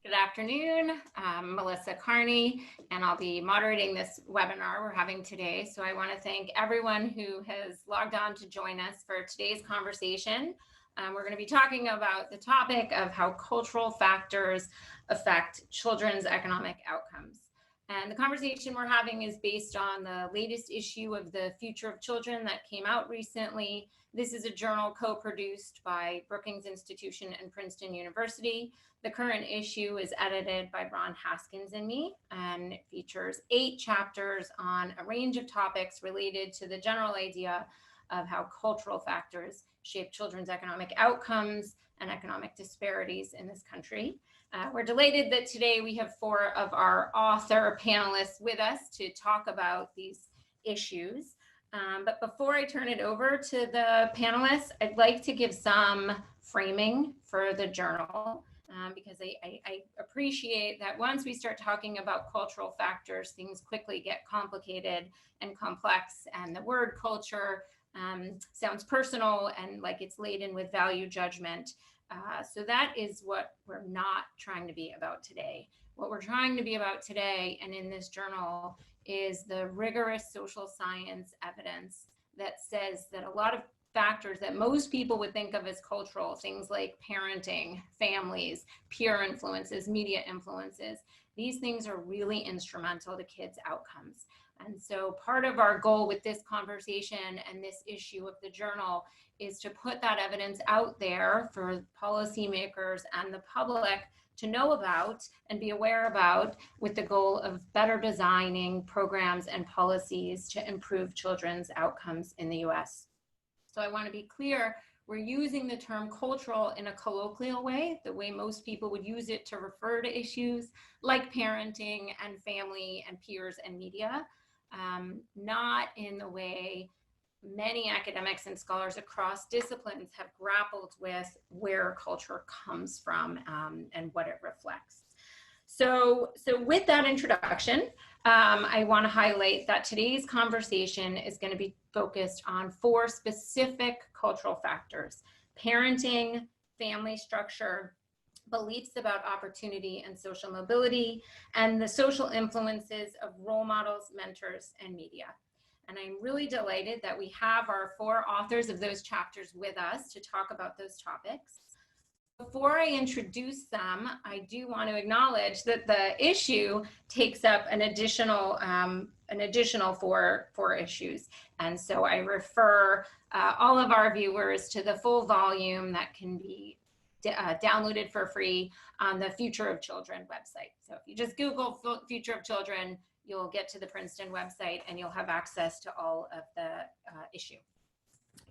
Good afternoon. I'm Melissa Kearney, and I'll be moderating this webinar we're having today. So I want to thank everyone who has logged on to join us for today's conversation. We're going to be talking about the topic of how cultural factors affect children's economic outcomes. And the conversation we're having is based on the latest issue of the Future of Children that came out recently. This is a journal co-produced by Brookings Institution and Princeton University. The current issue is edited by Haskins and me, and it features 8 chapters on a range of topics related to the general idea of how cultural factors shape children's economic outcomes and economic disparities in this country. We're delighted that today we have 4 of our author panelists with us to talk about these issues. But before I turn it over to the panelists, I'd like to give some framing for the journal. Because I appreciate that once we start talking about cultural factors, things quickly get complicated and complex, and the word culture sounds personal and like it's laden with value judgment. So that is what we're not trying to be about today. What we're trying to be about today and in this journal is the rigorous social science evidence that says that a lot of factors that most people would think of as cultural, things like parenting, families, peer influences, media influences, these things are really instrumental to kids' outcomes. And so part of our goal with this conversation and this issue of the journal is to put that evidence out there for policymakers and the public to know about and be aware about, with the goal of better designing programs and policies to improve children's outcomes in the US. So I want to be clear, we're using the term cultural in a colloquial way, the way most people would use it to refer to issues like parenting and family and peers and media, not in the way many academics and scholars across disciplines have grappled with where culture comes from and what it reflects. So with that introduction, I want to highlight that today's conversation is going to be focused on 4 specific cultural factors: parenting, family structure, beliefs about opportunity and social mobility, and the social influences of role models, mentors, and media. And I'm really delighted that we have our 4 authors of those chapters with us to talk about those topics. Before I introduce them, I do want to acknowledge that the issue takes up an additional 4 issues. And so I refer all of our viewers to the full volume that can be downloaded for free on the Future of Children website. So if you just Google Future of Children, you'll get to the Princeton website and you'll have access to all of the issue.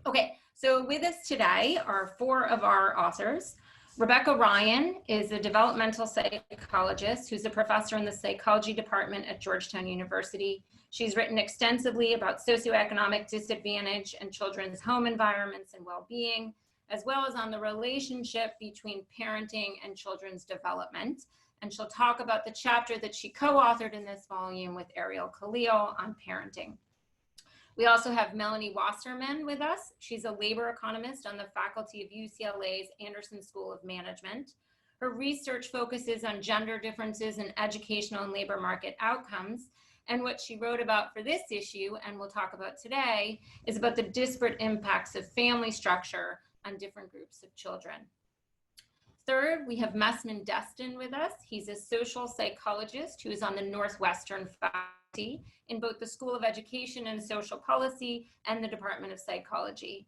Okay, so with us today are 4 of our authors. Rebecca Ryan is a developmental psychologist who's a professor in the psychology department at Georgetown University. She's written extensively about socioeconomic disadvantage and children's home environments and well-being, as well as on the relationship between parenting and children's development. And she'll talk about the chapter that she co-authored in this volume with Ariel Khalil on parenting. We also have Melanie Wasserman with us. She's a labor economist on the faculty of UCLA's Anderson School of Management. Her research focuses on gender differences in educational and labor market outcomes. And what she wrote about for this issue, and we'll talk about today, is about the disparate impacts of family structure on different groups of children. Third, we have Messman Destin with us. He's a social psychologist who is on the Northwestern faculty in both the School of Education and Social Policy and the Department of Psychology.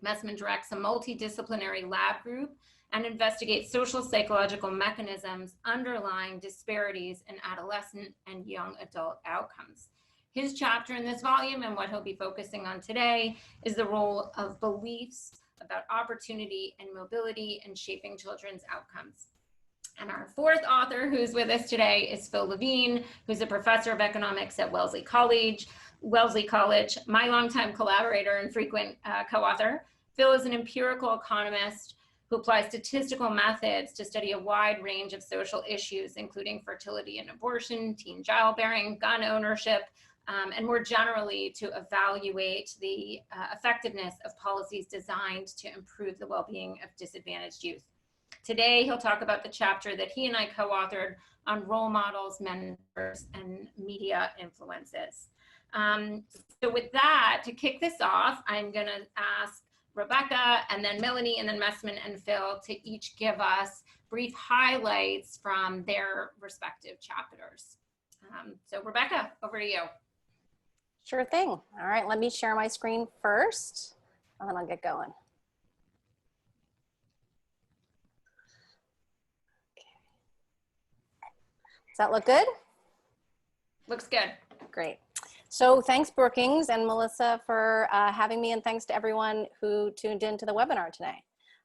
Messman directs a multidisciplinary lab group and investigates social psychological mechanisms underlying disparities in adolescent and young adult outcomes. His chapter in this volume, and what he'll be focusing on today, is the role of beliefs about opportunity and mobility in shaping children's outcomes. And our 4th author who's with us today is Phil Levine, who's a professor of economics at Wellesley College, my longtime collaborator and frequent co-author. Phil is an empirical economist who applies statistical methods to study a wide range of social issues, including fertility and abortion, teen childbearing, gun ownership, and more generally to evaluate the effectiveness of policies designed to improve the well-being of disadvantaged youth. Today, he'll talk about the chapter that he and I co-authored on role models, mentors, and media influences. So with that, to kick this off, I'm going to ask Rebecca and then Melanie and then Messman and Phil to each give us brief highlights from their respective chapters. So Rebecca, over to you. Sure thing. All right, let me share my screen first, and then I'll get going. Does that look good? Looks good. Great. So thanks Brookings and Melissa for having me, and thanks to everyone who tuned into the webinar today.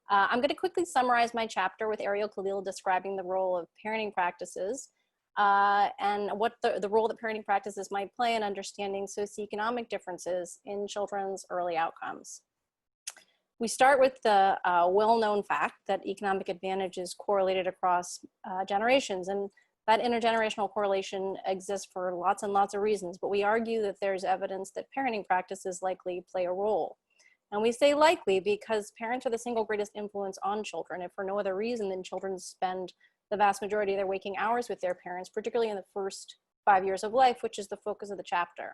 I'm going to quickly summarize my chapter with Ariel Khalil describing the role of parenting practices and what the role that parenting practices might play in understanding socioeconomic differences in children's early outcomes. We start with the well-known fact that economic advantage is correlated across generations, and that intergenerational correlation exists for lots and lots of reasons, but we argue that there's evidence that parenting practices likely play a role. And we say likely because parents are the single greatest influence on children, if for no other reason than children spend the vast majority of their waking hours with their parents, particularly in the first 5 years of life, which is the focus of the chapter.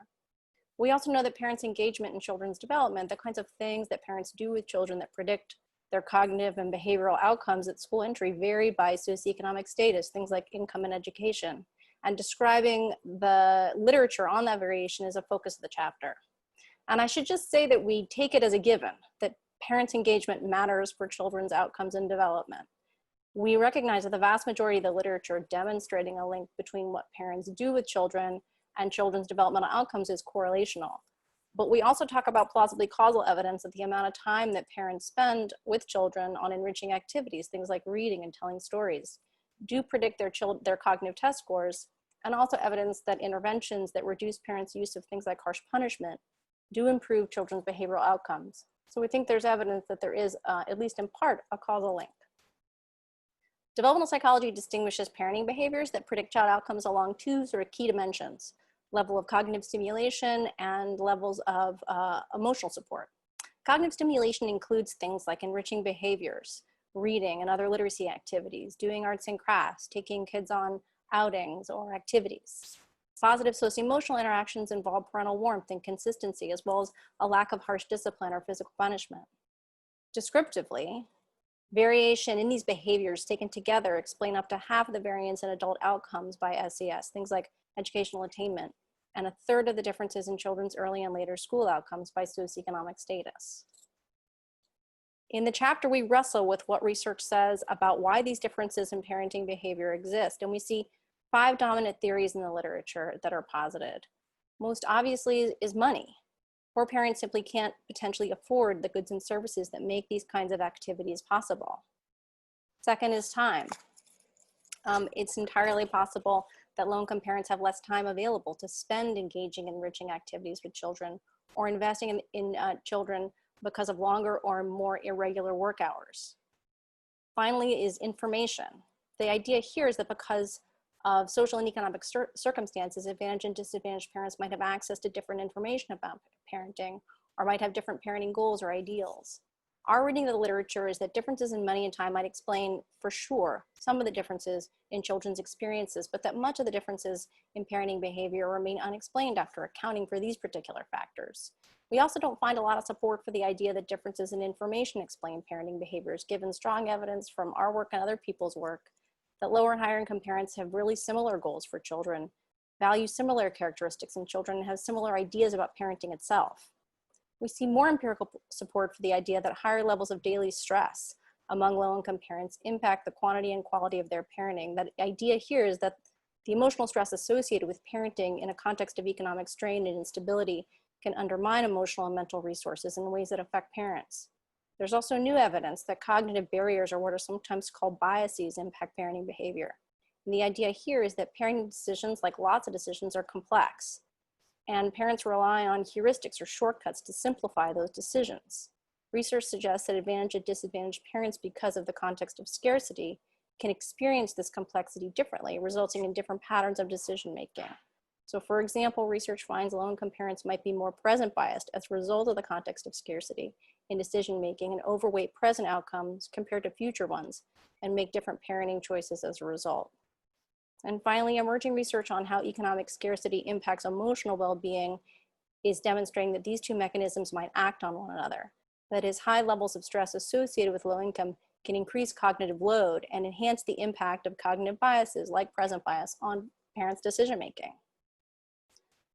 We also know that parents' engagement in children's development, the kinds of things that parents do with children that predict their cognitive and behavioral outcomes at school entry, vary by socioeconomic status, things like income and education. And describing the literature on that variation is a focus of the chapter. And I should just say that we take it as a given that parents' engagement matters for children's outcomes and development. We recognize that the vast majority of the literature demonstrating a link between what parents do with children and children's developmental outcomes is correlational. But we also talk about plausibly causal evidence that the amount of time that parents spend with children on enriching activities, things like reading and telling stories, do predict their cognitive test scores, and also evidence that interventions that reduce parents' use of things like harsh punishment do improve children's behavioral outcomes. So we think there's evidence that there is, at least in part, a causal link. Developmental psychology distinguishes parenting behaviors that predict child outcomes along two sort of key dimensions: level of cognitive stimulation and levels of emotional support. Cognitive stimulation includes things like enriching behaviors, reading and other literacy activities, doing arts and crafts, taking kids on outings or activities. Positive socio-emotional interactions involve parental warmth and consistency, as well as a lack of harsh discipline or physical punishment. Descriptively, variation in these behaviors taken together explain up to half of the variance in adult outcomes by SES, things like educational attainment, and a third of the differences in children's early and later school outcomes by socioeconomic status. In the chapter, we wrestle with what research says about why these differences in parenting behavior exist, and we see 5 dominant theories in the literature that are posited. Most obviously is money. Poor parents simply can't potentially afford the goods and services that make these kinds of activities possible. Second is time. It's entirely possible that low-income parents have less time available to spend engaging in enriching activities with children or investing in children because of longer or more irregular work hours. Finally is information. The idea here is that because of social and economic circumstances, advantaged and disadvantaged parents might have access to different information about parenting or might have different parenting goals or ideals. Our reading of the literature is that differences in money and time might explain, for sure, some of the differences in children's experiences, but that much of the differences in parenting behavior remain unexplained after accounting for these particular factors. We also don't find a lot of support for the idea that differences in information explain parenting behaviors, given strong evidence from our work and other people's work that lower and higher income parents have really similar goals for children, value similar characteristics in children, and have similar ideas about parenting itself. We see more empirical support for the idea that higher levels of daily stress among low-income parents impact the quantity and quality of their parenting. That idea here is that the emotional stress associated with parenting in a context of economic strain and instability can undermine emotional and mental resources in ways that affect parents. There's also new evidence that cognitive barriers, or what are sometimes called biases, impact parenting behavior. And the idea here is that parenting decisions, like lots of decisions, are complex, and parents rely on heuristics or shortcuts to simplify those decisions. Research suggests that advantaged and disadvantaged parents, because of the context of scarcity, can experience this complexity differently, resulting in different patterns of decision making. So for example, research finds low-income parents might be more present biased as a result of the context of scarcity, in decision-making and overweight present outcomes compared to future ones and make different parenting choices as a result. And finally, emerging research on how economic scarcity impacts emotional well-being is demonstrating that these two mechanisms might act on one another. That is, high levels of stress associated with low income can increase cognitive load and enhance the impact of cognitive biases like present bias on parents' decision-making.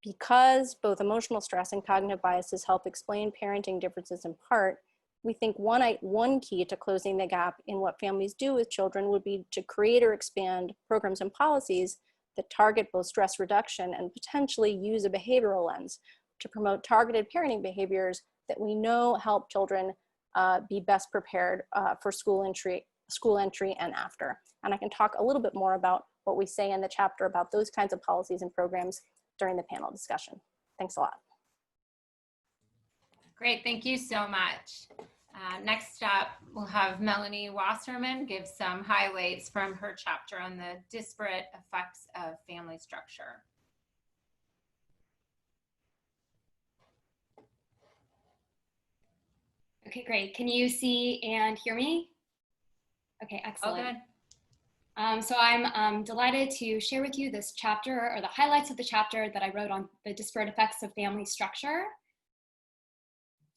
Because both emotional stress and cognitive biases help explain parenting differences in part, we think one key to closing the gap in what families do with children would be to create or expand programs and policies that target both stress reduction and potentially use a behavioral lens to promote targeted parenting behaviors that we know help children be best prepared for school entry and after. And I can talk a little bit more about what we say in the chapter about those kinds of policies and programs during the panel discussion. Thanks a lot. Great, thank you so much. Next up, we'll have Melanie Wasserman give some highlights from her chapter on the disparate effects of family structure. Okay, great. Can you see and hear me? Okay, excellent. Oh, good. So I'm delighted to share with you this chapter, or the highlights of the chapter that I wrote on the disparate effects of family structure.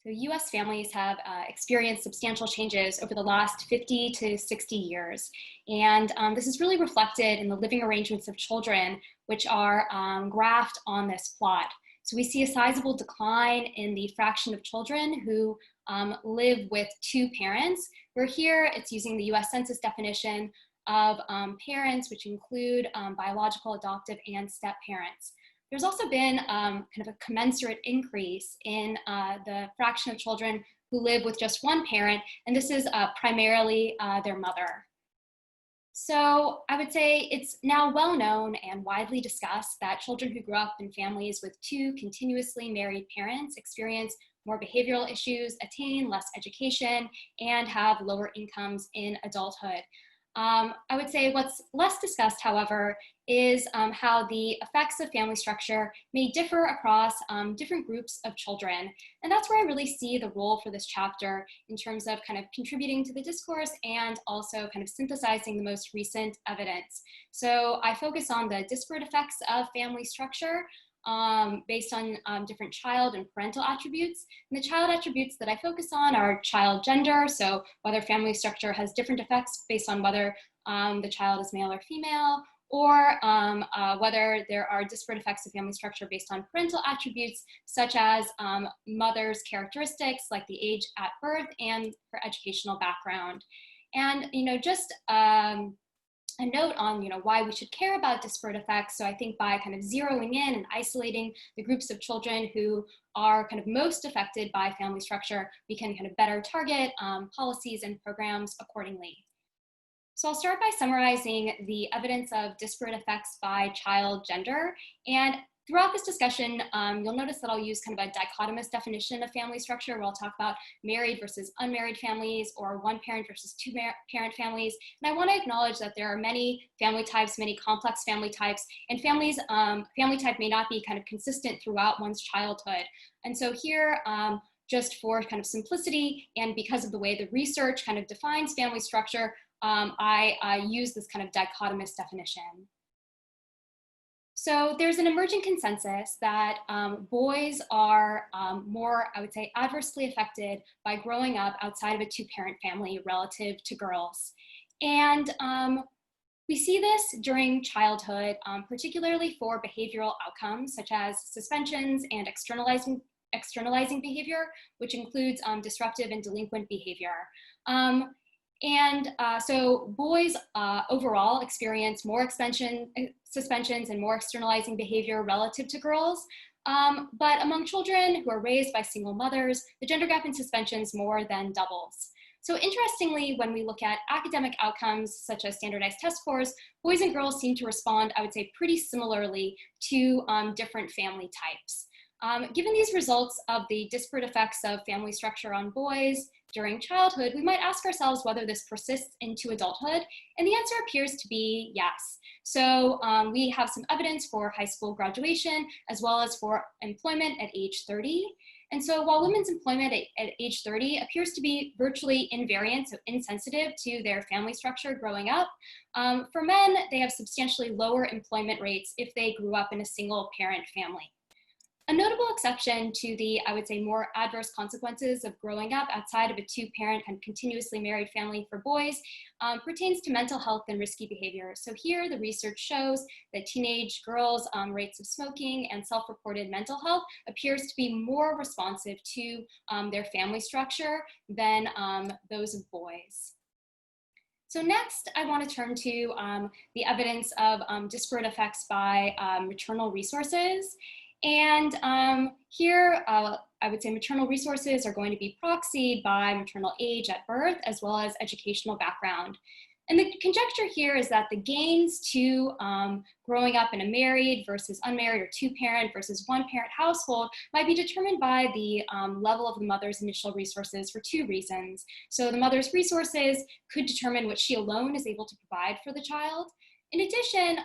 So US families have experienced substantial changes over the last 50 to 60 years. And this is really reflected in the living arrangements of children, which are graphed on this plot. So we see a sizable decline in the fraction of children who live with two parents, where here it's using the US Census definition of parents, which include biological, adoptive, and step parents. There's also been kind of a commensurate increase in the fraction of children who live with just one parent, and this is primarily their mother. So I would say it's now well known and widely discussed that children who grow up in families with two continuously married parents experience more behavioral issues, attain less education, and have lower incomes in adulthood. I would say what's less discussed, however, is how the effects of family structure may differ across different groups of children. And that's where I really see the role for this chapter in terms of kind of contributing to the discourse and also kind of synthesizing the most recent evidence. So I focus on the disparate effects of family structure based on different child and parental attributes. And the child attributes that I focus on are child gender, so whether family structure has different effects based on whether the child is male or female, or whether there are disparate effects of family structure based on parental attributes, such as mother's characteristics, like the age at birth and her educational background. And, just a note on why we should care about disparate effects. So I think by kind of zeroing in and isolating the groups of children who are kind of most affected by family structure, we can kind of better target policies and programs accordingly. So I'll start by summarizing the evidence of disparate effects by child gender. And throughout this discussion, you'll notice that I'll use kind of a dichotomous definition of family structure, where I'll talk about married versus unmarried families, or one parent versus two parent families. And I want to acknowledge that there are many family types, many complex family types, and family type may not be kind of consistent throughout one's childhood. And so here, just for kind of simplicity, and because of the way the research kind of defines family structure, I use this kind of dichotomous definition. So there's an emerging consensus that boys are more, I would say, adversely affected by growing up outside of a two-parent family relative to girls. And we see this during childhood, particularly for behavioral outcomes, such as suspensions and externalizing behavior, which includes disruptive and delinquent behavior. So boys overall experience more suspensions and more externalizing behavior relative to girls. But among children who are raised by single mothers, the gender gap in suspensions more than doubles. So interestingly, when we look at academic outcomes such as standardized test scores, boys and girls seem to respond, I would say, pretty similarly to different family types. Given these results of the disparate effects of family structure on boys during childhood, we might ask ourselves whether this persists into adulthood, and the answer appears to be yes. So we have some evidence for high school graduation, as well as for employment at age 30. And so while women's employment at age 30 appears to be virtually invariant, so insensitive to their family structure growing up, for men, they have substantially lower employment rates if they grew up in a single parent family. A notable exception to the, I would say, more adverse consequences of growing up outside of a two-parent and continuously married family for boys pertains to mental health and risky behavior. So here, the research shows that teenage girls' rates of smoking and self-reported mental health appears to be more responsive to their family structure than those of boys. So next, I want to turn to the evidence of disparate effects by maternal resources. And here, I would say maternal resources are going to be proxied by maternal age at birth, as well as educational background. And the conjecture here is that the gains to growing up in a married versus unmarried or two-parent versus one-parent household might be determined by the level of the mother's initial resources for two reasons. So the mother's resources could determine what she alone is able to provide for the child. In addition,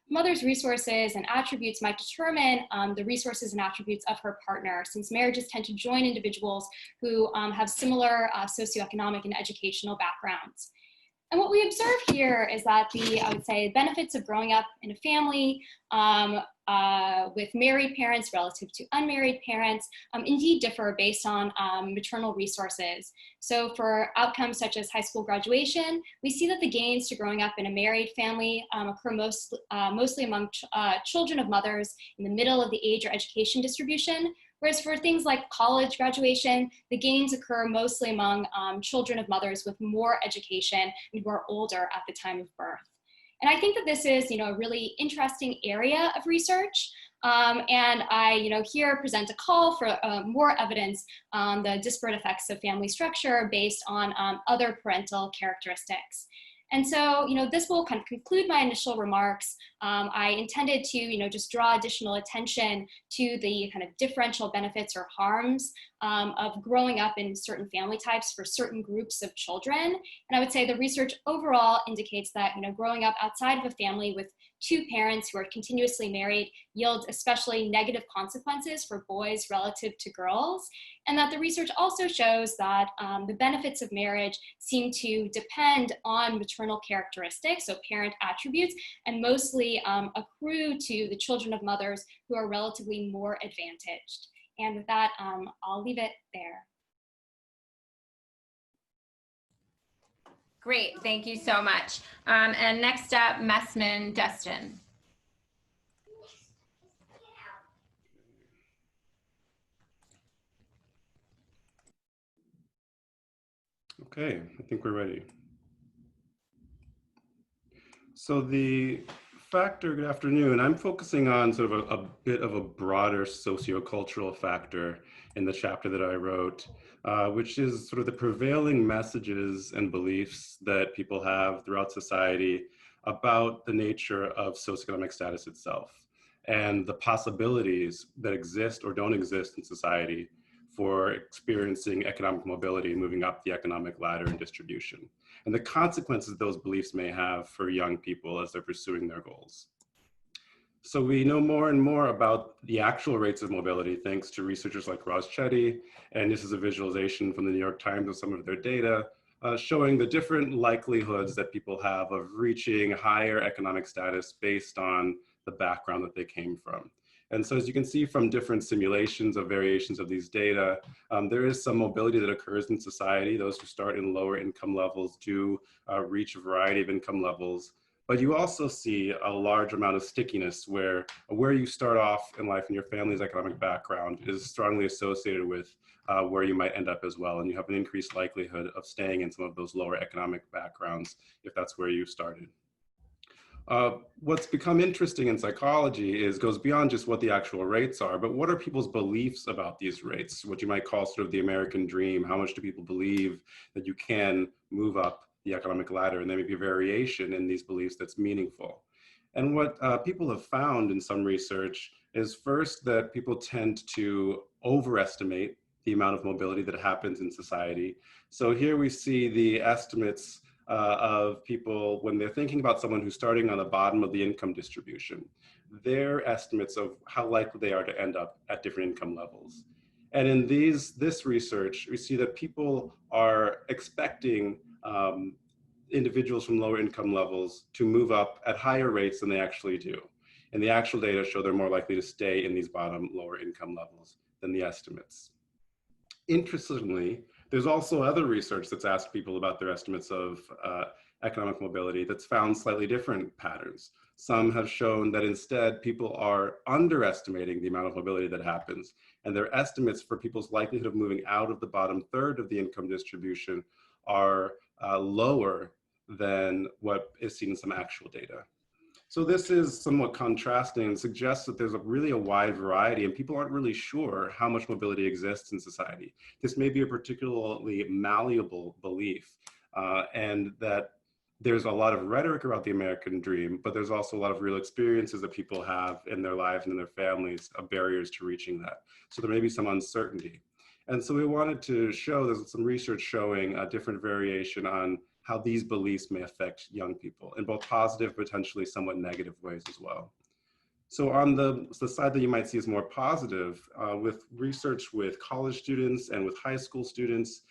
mother's resources and attributes might determine the resources and attributes of her partner, since marriages tend to join individuals who have similar socioeconomic and educational backgrounds. And what we observe here is that I would say, benefits of growing up in a family with married parents relative to unmarried parents indeed differ based on maternal resources. So for outcomes such as high school graduation, we see that the gains to growing up in a married family occur mostly among children of mothers in the middle of the age or education distribution. Whereas for things like college graduation, the gains occur mostly among children of mothers with more education and who are older at the time of birth. And I think that this is, a really interesting area of research. And I, here present a call for more evidence on the disparate effects of family structure based on other parental characteristics. And so, this will kind of conclude my initial remarks. I intended to, just draw additional attention to the kind of differential benefits or harms of growing up in certain family types for certain groups of children. And I would say the research overall indicates that, growing up outside of a family with two parents who are continuously married yields especially negative consequences for boys relative to girls. And that the research also shows that the benefits of marriage seem to depend on maternal characteristics, so parent attributes, and mostly accrue to the children of mothers who are relatively more advantaged. And with that, I'll leave it there. Great, thank you so much. And next up, Messman Dustin. Okay, I think we're ready. So good afternoon. I'm focusing on sort of a bit of a broader sociocultural factor in the chapter that I wrote, which is sort of the prevailing messages and beliefs that people have throughout society about the nature of socioeconomic status itself and the possibilities that exist or don't exist in society for experiencing economic mobility, moving up the economic ladder and distribution, and the consequences those beliefs may have for young people as they're pursuing their goals. So we know more and more about the actual rates of mobility thanks to researchers like Roz Chetty, and this is a visualization from the New York Times of some of their data, showing the different likelihoods that people have of reaching higher economic status based on the background that they came from. And so as you can see from different simulations of variations of these data, there is some mobility that occurs in society. Those who start in lower income levels do reach a variety of income levels. But you also see a large amount of stickiness where you start off in life and your family's economic background is strongly associated with where you might end up as well. And you have an increased likelihood of staying in some of those lower economic backgrounds if that's where you started. What's become interesting in psychology goes beyond just what the actual rates are, but what are people's beliefs about these rates, what you might call sort of the American dream. How much do people believe that you can move up the economic ladder? And there may be variation in these beliefs that's meaningful. And what people have found in some research is first that people tend to overestimate the amount of mobility that happens in society. So here we see the estimates of people when they're thinking about someone who's starting on the bottom of the income distribution, their estimates of how likely they are to end up at different income levels. And in this research, we see that people are expecting individuals from lower income levels to move up at higher rates than they actually do. And the actual data show they're more likely to stay in these bottom lower income levels than the estimates. Interestingly, there's also other research that's asked people about their estimates of economic mobility that's found slightly different patterns. Some have shown that instead people are underestimating the amount of mobility that happens, and their estimates for people's likelihood of moving out of the bottom third of the income distribution are lower than what is seen in some actual data. So this is somewhat contrasting and suggests that there's really a wide variety and people aren't really sure how much mobility exists in society. This may be a particularly malleable belief and that there's a lot of rhetoric about the American dream, but there's also a lot of real experiences that people have in their lives and in their families of barriers to reaching that. So there may be some uncertainty. And so we wanted to show, there's some research showing a different variation on how these beliefs may affect young people in both positive, potentially somewhat negative ways as well. So on the side that you might see as more positive, with research with college students and with high school students,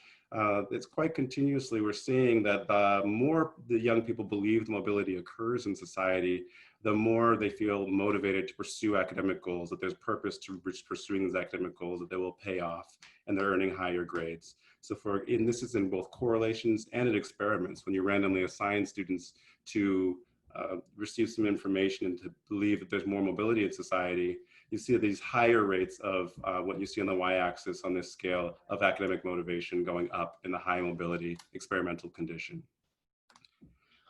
it's quite continuously we're seeing that the more the young people believe mobility occurs in society, the more they feel motivated to pursue academic goals, that there's purpose to pursuing these academic goals, that they will pay off, and they're earning higher grades. So this is in both correlations and in experiments, when you randomly assign students to receive some information and to believe that there's more mobility in society, you see these higher rates of what you see on the y-axis on this scale of academic motivation going up in the high mobility experimental condition.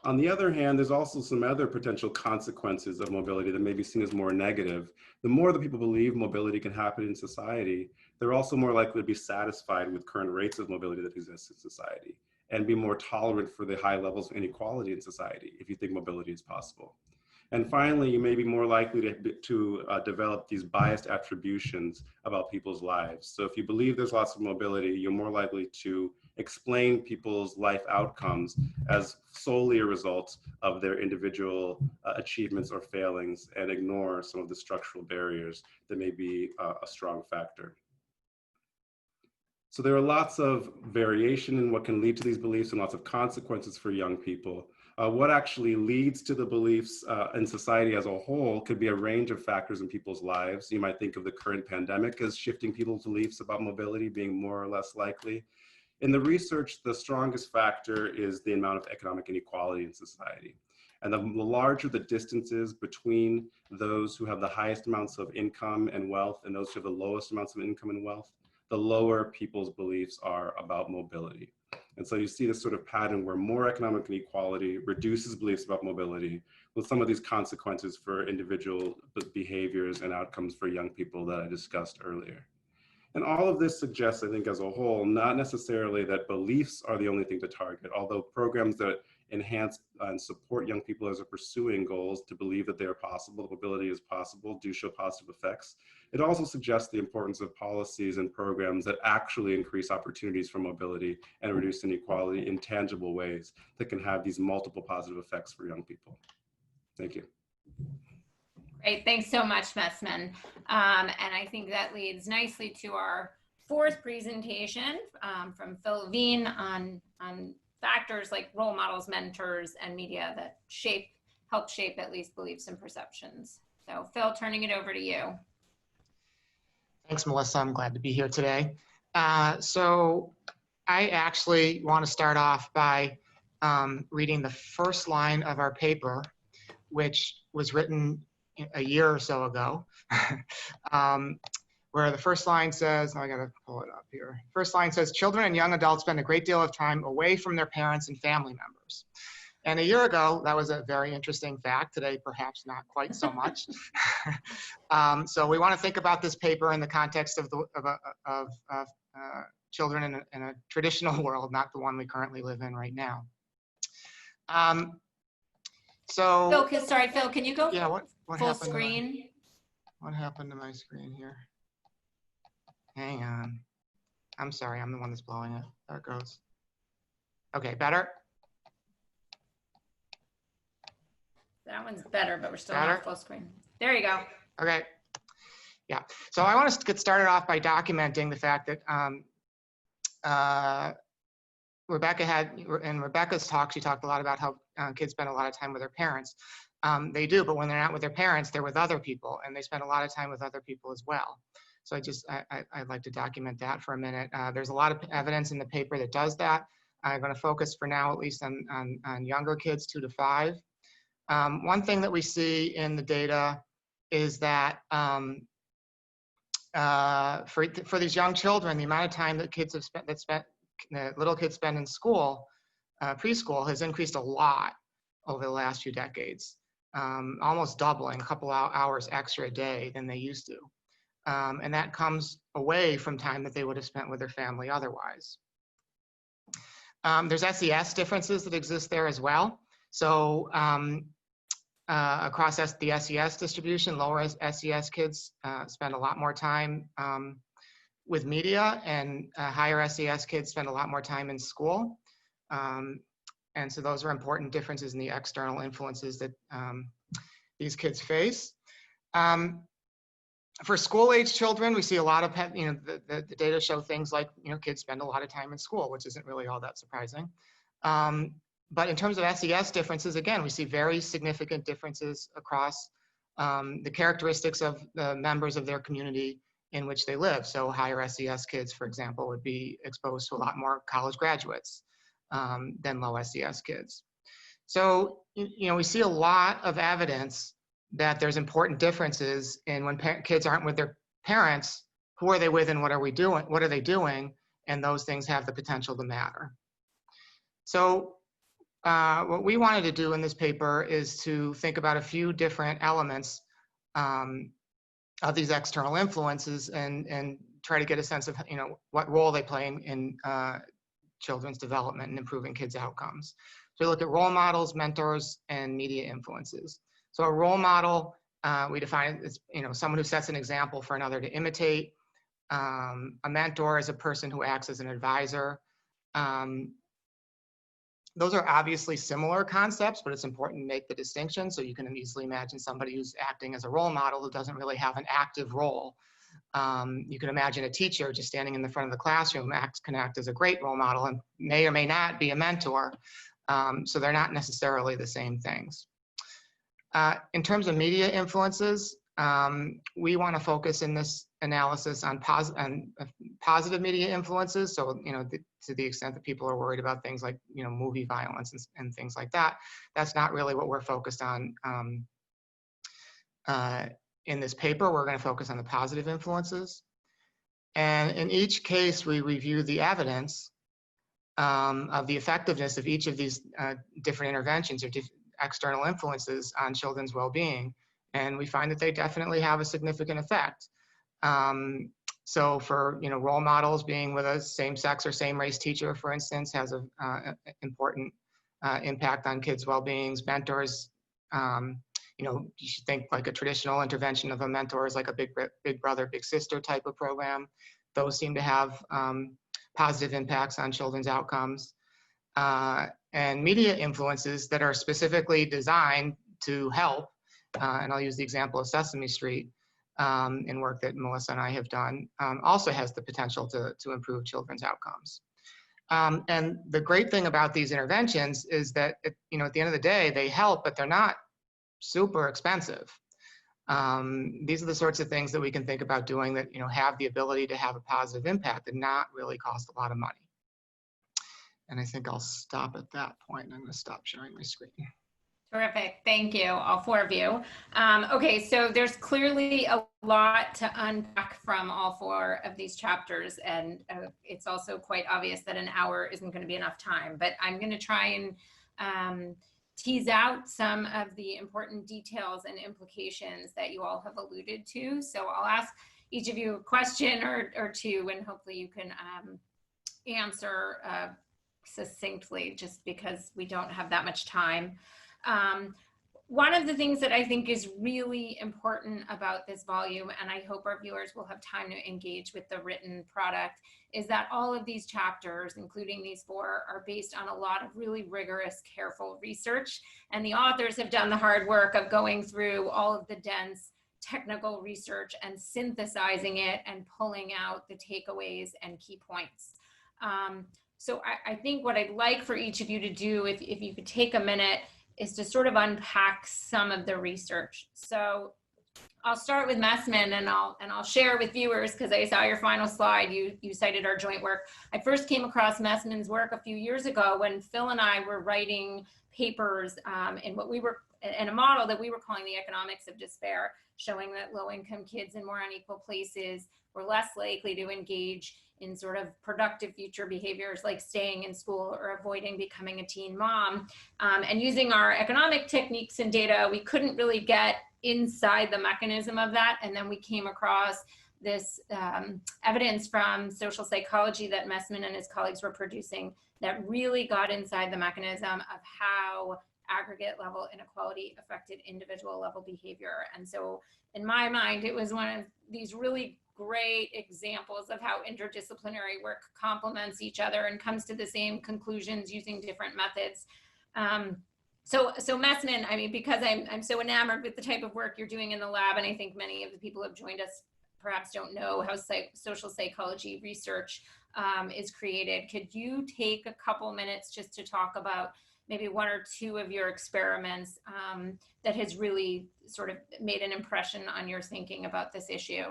On the other hand, there's also some other potential consequences of mobility that may be seen as more negative. The more that people believe mobility can happen in society, they're also more likely to be satisfied with current rates of mobility that exist in society and be more tolerant for the high levels of inequality in society if you think mobility is possible. And finally, you may be more likely to develop these biased attributions about people's lives. So if you believe there's lots of mobility, you're more likely to explain people's life outcomes as solely a result of their individual achievements or failings and ignore some of the structural barriers that may be a strong factor. So there are lots of variation in what can lead to these beliefs and lots of consequences for young people. What actually leads to the beliefs in society as a whole could be a range of factors in people's lives. You might think of the current pandemic as shifting people's beliefs about mobility being more or less likely. In the research, the strongest factor is the amount of economic inequality in society. And the larger the distances between those who have the highest amounts of income and wealth and those who have the lowest amounts of income and wealth, the lower people's beliefs are about mobility. And so you see this sort of pattern where more economic inequality reduces beliefs about mobility, with some of these consequences for individual behaviors and outcomes for young people that I discussed earlier. And all of this suggests, I think, as a whole, not necessarily that beliefs are the only thing to target, although programs that enhance and support young people as they're pursuing goals to believe that they are possible, that mobility is possible, do show positive effects. It also suggests the importance of policies and programs that actually increase opportunities for mobility and reduce inequality in tangible ways that can have these multiple positive effects for young people. Thank you. Great, thanks so much, Messman. And I think that leads nicely to our fourth presentation from Phil Levine on factors like role models, mentors, and media that help shape at least beliefs and perceptions. So Phil, turning it over to you. Thanks, Melissa. I'm glad to be here today. So I actually want to start off by reading the first line of our paper, which was written a year or so ago, where the first line says, I gotta pull it up here. First line says, children and young adults spend a great deal of time away from their parents and family members. And a year ago, that was a very interesting fact. Today, perhaps not quite so much. So we want to think about this paper in the context of children in a traditional world, not the one we currently live in right now. Phil, sorry, Phil, can you go full screen? What happened to my screen here? Hang on. I'm sorry, I'm the one that's blowing it. There it goes. Okay, better? That one's better, but we're still not full screen. There you go. Okay. Yeah, so I want us to get started off by documenting the fact that Rebecca had, in Rebecca's talk, she talked a lot about how kids spend a lot of time with their parents. They do, but when they're not with their parents, they're with other people, and they spend a lot of time with other people as well. So I'd like to document that for a minute. There's a lot of evidence in the paper that does that. I'm going to focus for now, at least on younger kids, 2 to 5. One thing that we see in the data is that for these young children, the amount of time that kids have spent, that little kids spend in school, preschool, has increased a lot over the last few decades, almost doubling, a couple hours extra a day than they used to. And that comes away from time that they would have spent with their family otherwise. There's SES differences that exist there as well. So across the SES distribution, lower SES kids spend a lot more time with media, and higher SES kids spend a lot more time in school. And so those are important differences in the external influences that these kids face. For school-age children, we see a lot of, the data show things like, kids spend a lot of time in school, which isn't really all that surprising. But in terms of SES differences, again, we see very significant differences across the characteristics of the members of their community in which they live. So higher SES kids, for example, would be exposed to a lot more college graduates than low SES kids. So, we see a lot of evidence that there's important differences in when kids aren't with their parents, who are they with and what are they doing? And those things have the potential to matter. So what we wanted to do in this paper is to think about a few different elements of these external influences and try to get a sense of, what role they play in children's development and improving kids' outcomes. So we look at role models, mentors, and media influences. So a role model, we define it as, someone who sets an example for another to imitate. A mentor is a person who acts as an advisor. Those are obviously similar concepts, but it's important to make the distinction. So you can easily imagine somebody who's acting as a role model who doesn't really have an active role. You can imagine a teacher just standing in the front of the classroom can act as a great role model and may or may not be a mentor. So they're not necessarily the same things. In terms of media influences, we want to focus in this analysis on positive media influences. So, to the extent that people are worried about things like, movie violence and things like that, that's not really what we're focused on in this paper. We're going to focus on the positive influences. And in each case, we review the evidence of the effectiveness of each of these different interventions or external influences on children's well-being. And we find that they definitely have a significant effect. So for, role models, being with a same-sex or same-race teacher, for instance, has an important impact on kids' well-beings. Mentors, you should think like a traditional intervention of a mentor is like a big brother, big sister type of program. Those seem to have positive impacts on children's outcomes. And media influences that are specifically designed to help, and I'll use the example of Sesame Street in work that Melissa and I have done, also has the potential to improve children's outcomes. And the great thing about these interventions is that, at the end of the day, they help, but they're not super expensive. These are the sorts of things that we can think about doing that, have the ability to have a positive impact and not really cost a lot of money. And I think I'll stop at that point. I'm going to stop sharing my screen. Terrific. Thank you, all 4 of you. Okay, so there's clearly a lot to unpack from all 4 of these chapters, and it's also quite obvious that an hour isn't going to be enough time, but I'm going to try and tease out some of the important details and implications that you all have alluded to. So I'll ask each of you a question or two, and hopefully you can answer succinctly, just because we don't have that much time. One of the things that I think is really important about this volume, and I hope our viewers will have time to engage with the written product, is that all of these chapters, including these 4, are based on a lot of really rigorous, careful research. And the authors have done the hard work of going through all of the dense technical research and synthesizing it and pulling out the takeaways and key points. So I think what I'd like for each of you to do, if you could take a minute, is to sort of unpack some of the research. So I'll start with Messman, and I'll share with viewers, because I saw your final slide, you cited our joint work. I first came across Messman's work a few years ago when Phil and I were writing papers in a model that we were calling the economics of despair, showing that low-income kids in more unequal places were less likely to engage in sort of productive future behaviors like staying in school or avoiding becoming a teen mom. And using our economic techniques and data, we couldn't really get inside the mechanism of that. And then we came across this evidence from social psychology that Messman and his colleagues were producing that really got inside the mechanism of how aggregate level inequality affected individual level behavior. And so in my mind, it was one of these really great examples of how interdisciplinary work complements each other and comes to the same conclusions using different methods. So Messman, I mean, because I'm so enamored with the type of work you're doing in the lab, and I think many of the people who have joined us perhaps don't know how social psychology research is created. Could you take a couple minutes just to talk about maybe one or two of your experiments that has really sort of made an impression on your thinking about this issue?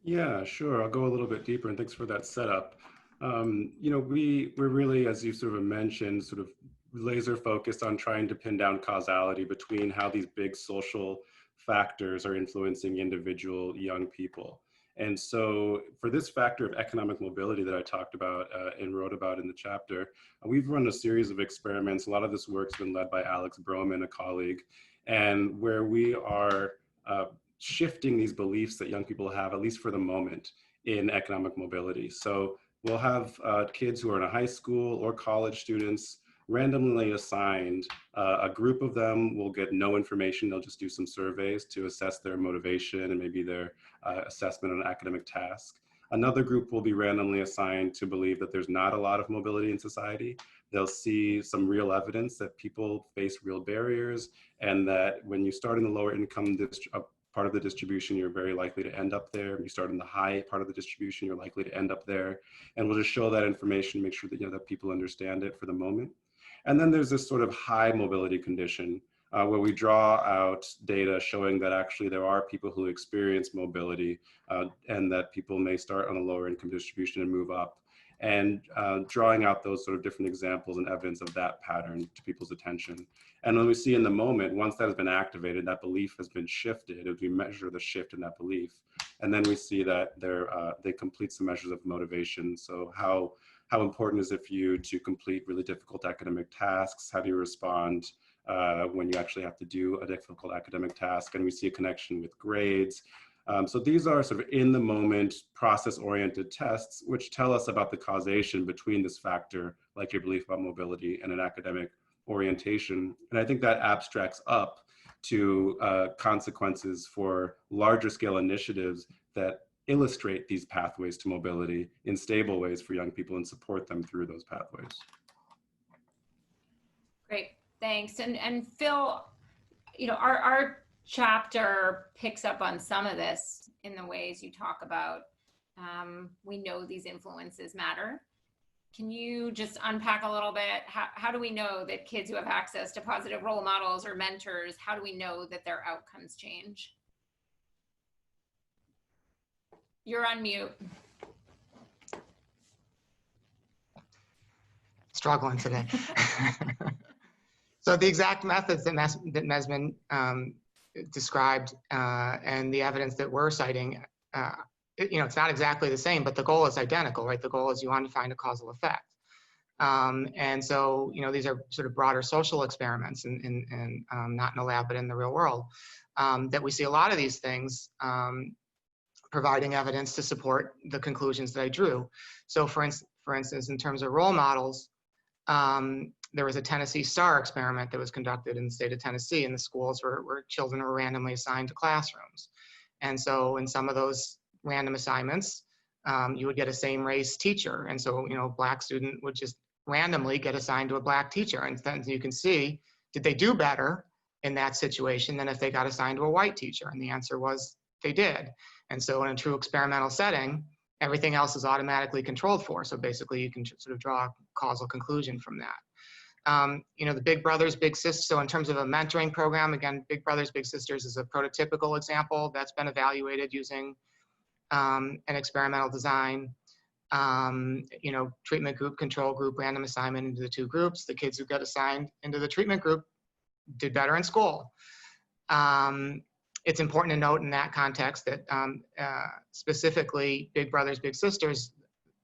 Yeah, sure. I'll go a little bit deeper, and thanks for that setup. We're really, as you sort of mentioned, sort of laser focused on trying to pin down causality between how these big social factors are influencing individual young people. And so for this factor of economic mobility that I talked about and wrote about in the chapter, we've run a series of experiments. A lot of this work's been led by Alex Broman, a colleague, and where we are shifting these beliefs that young people have, at least for the moment, in economic mobility. So we'll have kids who are in a high school or college students randomly assigned. A group of them will get no information. They'll just do some surveys to assess their motivation and maybe their assessment on an academic task. Another group will be randomly assigned to believe that there's not a lot of mobility in society. They'll see some real evidence that people face real barriers, and that when you start in the lower income part of the distribution, you're very likely to end up there. When you start in the high part of the distribution, you're likely to end up there. And we'll just show that information, make sure that, that people understand it for the moment. And then there's this sort of high mobility condition where we draw out data showing that actually there are people who experience mobility and that people may start on a lower income distribution and move up, and drawing out those sort of different examples and evidence of that pattern to people's attention. And when we see in the moment, once that has been activated, that belief has been shifted, we measure the shift in that belief. And then we see that they complete some measures of motivation. So how important is it for you to complete really difficult academic tasks? How do you respond when you actually have to do a difficult academic task? And we see a connection with grades. So these are sort of in the moment process-oriented tests, which tell us about the causation between this factor, like your belief about mobility, and an academic orientation. And I think that abstracts up to consequences for larger scale initiatives that illustrate these pathways to mobility in stable ways for young people and support them through those pathways. Great, thanks. And Phil, our chapter picks up on some of this in the ways you talk about. We know these influences matter. Can you just unpack a little bit? How do we know that kids who have access to positive role models or mentors, how do we know that their outcomes change? You're on mute. Struggling today. So the exact methods that Messman described and the evidence that we're citing, it's not exactly the same, but the goal is identical, right? The goal is you want to find a causal effect. And so, these are sort of broader social experiments and not in the lab, but in the real world, that we see a lot of these things providing evidence to support the conclusions that I drew. So for instance, in terms of role models, there was a Tennessee STAR experiment that was conducted in the state of Tennessee in the schools where children were randomly assigned to classrooms. And so in some of those random assignments, you would get a same race teacher. And so, a black student would just randomly get assigned to a black teacher. And then you can see, did they do better in that situation than if they got assigned to a white teacher? And the answer was they did. And so in a true experimental setting, everything else is automatically controlled for. So basically you can sort of draw a causal conclusion from that. The Big Brothers, Big Sisters. So in terms of a mentoring program, again, Big Brothers, Big Sisters is a prototypical example that's been evaluated using an experimental design. Treatment group, control group, random assignment into the two groups. The kids who got assigned into the treatment group did better in school. It's important to note in that context that specifically Big Brothers, Big Sisters,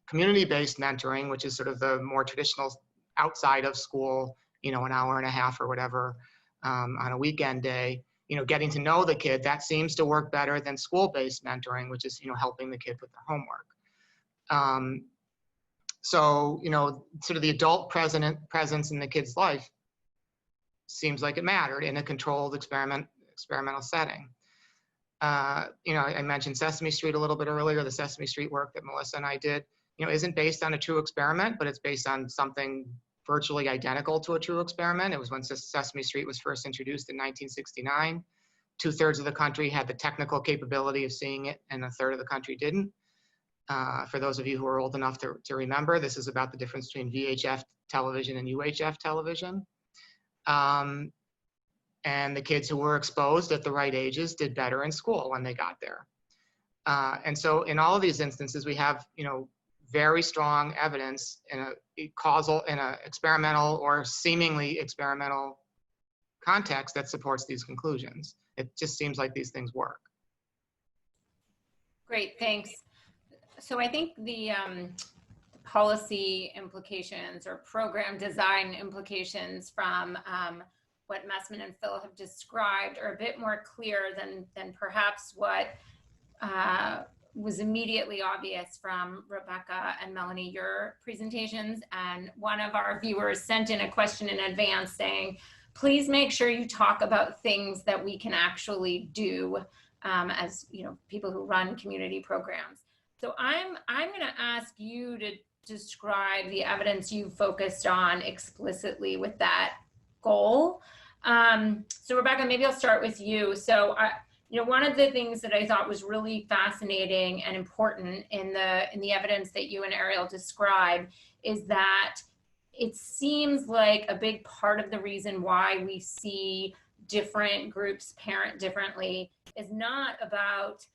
community-based mentoring, which is sort of the more traditional outside of school, an hour and a half or whatever on a weekend day, getting to know the kid, that seems to work better than school-based mentoring, which is, helping the kid with their homework. Sort of the adult presence in the kid's life seems like it mattered in a controlled experimental setting. I mentioned Sesame Street a little bit earlier. The Sesame Street work that Melissa and I did, isn't based on a true experiment, but it's based on something virtually identical to a true experiment. It was when Sesame Street was first introduced in 1969. 2/3 of the country had the technical capability of seeing it, and 1/3 of the country didn't. For those of you who are old enough to remember, this is about the difference between VHF television and UHF television. And the kids who were exposed at the right ages did better in school when they got there. And so in all of these instances, we have, very strong evidence in a experimental or seemingly experimental context that supports these conclusions. It just seems like these things work. Great, thanks. So I think the policy implications or program design implications from what Messman and Phil have described are a bit more clear than perhaps what was immediately obvious from Rebecca and Melanie, your presentations. And one of our viewers sent in a question in advance saying, please make sure you talk about things that we can actually do as people who run community programs. So I'm going to ask you to describe the evidence you focused on explicitly with that goal. So Rebecca, maybe I'll start with you. So one of the things that I thought was really fascinating and important in the evidence that you and Ariel described is that it seems like a big part of the reason why we see different groups parent differently is not about